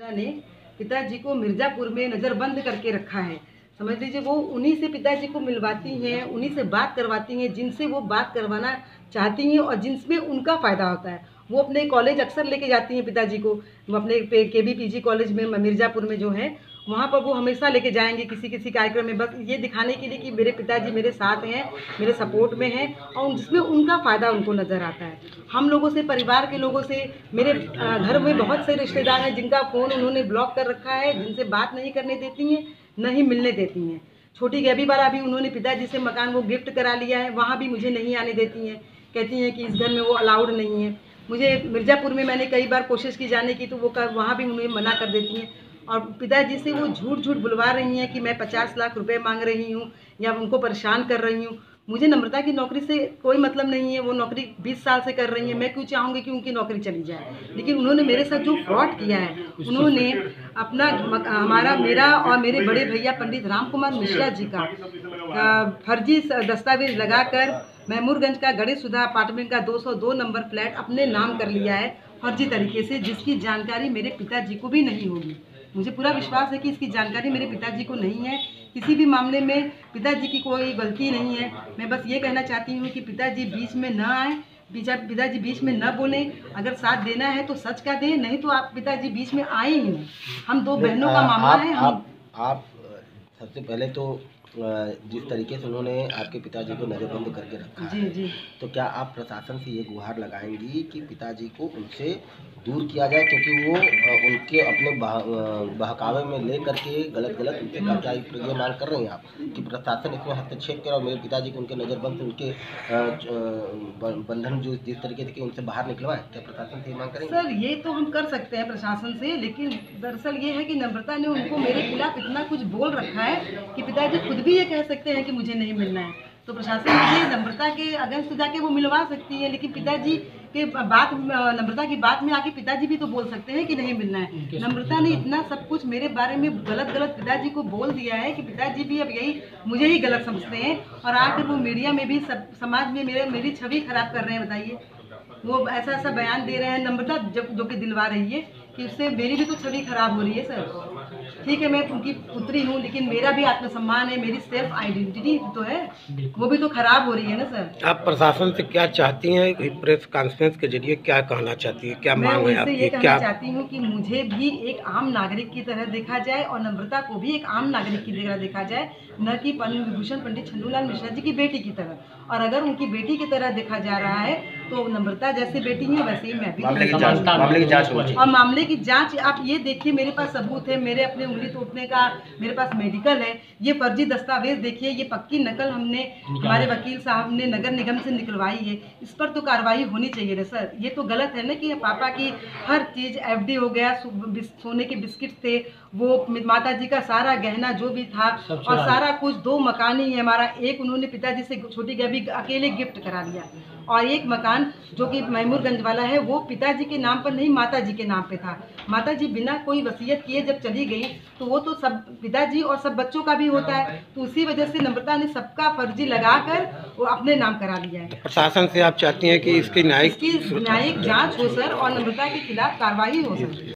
ने पिताजी को मिर्ज़ापुर में नज़रबंद करके रखा है। समझ लीजिए वो उन्हीं से पिताजी को मिलवाती हैं, उन्हीं से बात करवाती हैं, जिनसे वो बात करवाना चाहती हैं और जिनमें उनका फ़ायदा होता है। वो अपने कॉलेज अक्सर लेके जाती हैं पिताजी को। वो अपने केबीपीजी कॉलेज में मिर्ज़ापुर में जो है, वहाँ पर वो हमेशा लेके जाएंगे किसी कार्यक्रम में, बस ये दिखाने के लिए कि मेरे पिताजी मेरे साथ हैं, मेरे सपोर्ट में हैं और जिसमें उनका फ़ायदा उनको नज़र आता है। हम लोगों से, परिवार के लोगों से, मेरे घर में बहुत से रिश्तेदार हैं जिनका फ़ोन उन्होंने ब्लॉक कर रखा है, जिनसे बात नहीं करने देती हैं, न ही मिलने देती हैं। छोटी गैबी वाला भी उन्होंने पिताजी से मकान वो गिफ्ट करा लिया है, वहाँ भी मुझे नहीं आने देती हैं। कहती हैं कि इस घर में वो अलाउड नहीं है। मुझे मिर्ज़ापुर में मैंने कई बार कोशिश की जाने की, तो वो वहाँ भी मुझे मना कर देती हैं। और पिताजी से वो झूठ बुलवा रही हैं कि मैं 50 लाख रुपए मांग रही हूँ या उनको परेशान कर रही हूँ। मुझे नम्रता की नौकरी से कोई मतलब नहीं है, वो नौकरी 20 साल से कर रही है, मैं क्यों चाहूँगी कि उनकी नौकरी चली जाए। लेकिन उन्होंने मेरे साथ जो फ्रॉड किया है, उन्होंने अपना मेरा और मेरे बड़े भैया पंडित राम कुमार मिश्रा जी का फर्जी दस्तावेज लगाकर महमूरगंज का गणेश सुधा अपार्टमेंट का 202 नंबर फ्लैट अपने नाम कर लिया है फर्जी तरीके से, जिसकी जानकारी मेरे पिताजी को भी नहीं होगी। मुझे पूरा विश्वास है कि इसकी जानकारी मेरे पिताजी को नहीं है। किसी भी मामले में पिताजी की कोई गलती नहीं है। मैं बस ये कहना चाहती हूँ कि पिताजी बीच में न आए, पिताजी बीच में न बोले। अगर साथ देना है तो सच का दें, नहीं तो आप पिताजी बीच में आए ही नहीं। हम दो बहनों का मामला है। आप सबसे पहले तो जिस तरीके से उन्होंने आपके पिताजी को नज़रबंद करके रखा है, जी, तो क्या आप प्रशासन से ये गुहार लगाएंगी कि पिताजी को उनसे दूर किया जाए, क्योंकि वो उनके अपने बहकावे में ले करके गलत उनसे क्या ये मांग कर रही हैं आप कि प्रशासन इसमें हस्तक्षेप करे और मेरे पिताजी को उनके नज़रबंद से उनके बंधन जो जिस तरीके से कि उनसे बाहर निकलवाएं, क्या प्रशासन से ये मांग करेंगे? सर ये तो हम कर सकते हैं प्रशासन से, लेकिन दरअसल ये है कि नम्रता ने उनको मेरे खिलाफ इतना कुछ बोल रखा है कि पिताजी खुद भी ये कह सकते हैं कि मुझे नहीं मिलना है। तो प्रशासन मुझे नम्रता के अगेंस्ट जाके वो मिलवा सकती है, लेकिन पिताजी के बात, नम्रता की बात में आके पिताजी भी तो बोल सकते हैं कि नहीं मिलना है। नम्रता ने इतना सब कुछ मेरे बारे में गलत पिताजी को बोल दिया है कि पिताजी भी अब यही मुझे ही गलत समझते हैं और आकर वो मीडिया में भी समाज में मेरी छवि खराब कर रहे हैं। बताइए, वो ऐसा बयान दे रहे हैं नम्रता जो कि दिलवा रही है कि उससे मेरी भी तो छवि खराब हो रही है। सर ठीक है, मैं उनकी पुत्री हूँ, लेकिन मेरा भी आत्मसम्मान है, मेरी सेल्फ आइडेंटिटी तो है, वो भी तो खराब हो रही है ना सर। आप प्रशासन से क्या चाहती हैं? प्रेस कॉन्फ्रेंस के जरिए क्या कहना चाहती है, क्या मांग है आपकी? ये कहना चाहती हूँ कि मुझे भी एक आम नागरिक की तरह देखा जाए और नम्रता को भी एक आम नागरिक की तरह देखा जाए, न कि पद्म विभूषण पंडित छन्नूलाल मिश्रा जी की बेटी की तरह। और अगर उनकी बेटी की तरह देखा जा रहा है तो नम्रता जैसे बेटी है वैसे ही मैं भी। मामले की जांच और मामले की जांच आप ये देखिए, मेरे पास सबूत है, मेरे अपने उंगली तोड़ने का मेरे पास मेडिकल है। ये फर्जी दस्तावेज देखिए, ये पक्की नकल हमने हमारे वकील साहब ने नगर निगम से निकलवाई है। इस पर तो कार्रवाई होनी चाहिए ना सर। ये तो गलत है ना कि पापा की हर चीज़ FD हो गया, सोने के बिस्किट थे, वो माता जी का सारा गहना जो भी था और सारा कुछ, 2 मकान ही है हमारा। एक उन्होंने पिताजी से छोटी गैबी अकेले गिफ्ट करा दिया और एक मकान जो कि महमूरगंज वाला है वो पिताजी के नाम पर नहीं, माता जी के नाम पे था। माता जी बिना कोई वसीयत किए जब चली गई तो वो तो सब पिताजी और सब बच्चों का भी होता है, तो उसी वजह से नम्रता ने सबका फर्जी लगाकर वो अपने नाम करा दिया है। प्रशासन से आप चाहती हैं कि इसकी न्यायिक जांच हो सर और नम्रता के खिलाफ कार्रवाई हो सर।